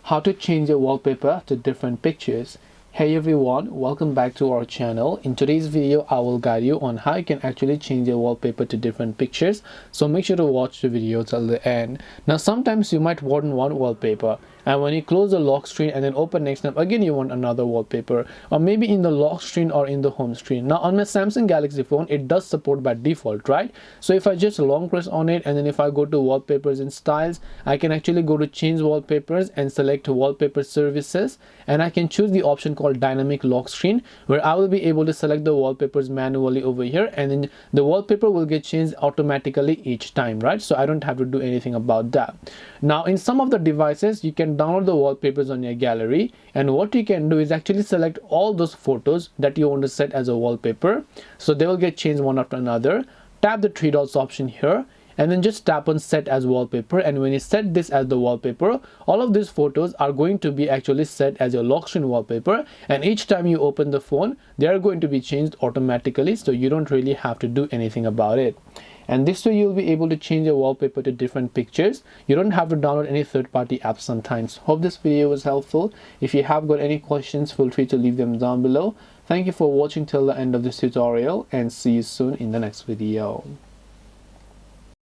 how to change your wallpaper to different pictures. Hey everyone, welcome back to our channel. In today's video I will guide you on how you can actually change your wallpaper to different pictures, so make sure to watch the video till the end. Now sometimes you might want one wallpaper, and when you close the lock screen and then open next time, again you want another wallpaper, or maybe in the lock screen or in the home screen. Now on my Samsung Galaxy phone it does support by default, right? So if I just long press on it and then if I go to wallpapers and styles, I can actually go to change wallpapers and select wallpaper services, and I can choose the option called dynamic lock screen, where I will be able to select the wallpapers manually over here, and then the wallpaper will get changed automatically each time, right? So I don't have to do anything about that. Now in some of the devices you can download the wallpapers on your gallery, and what you can do is actually select all those photos that you want to set as a wallpaper, so they will get changed one after another. Tap the three dots option here and then just tap on set as wallpaper, and when you set this as the wallpaper, all of these photos are going to be actually set as your lock screen wallpaper, and each time you open the phone they are going to be changed automatically, so you don't really have to do anything about it. And this way you'll be able to change your wallpaper to different pictures. You don't have to download any third-party apps sometimes. Hope this video was helpful. If you have got any questions, feel free to leave them down below. Thank you for watching till the end of this tutorial, and see you soon in the next video.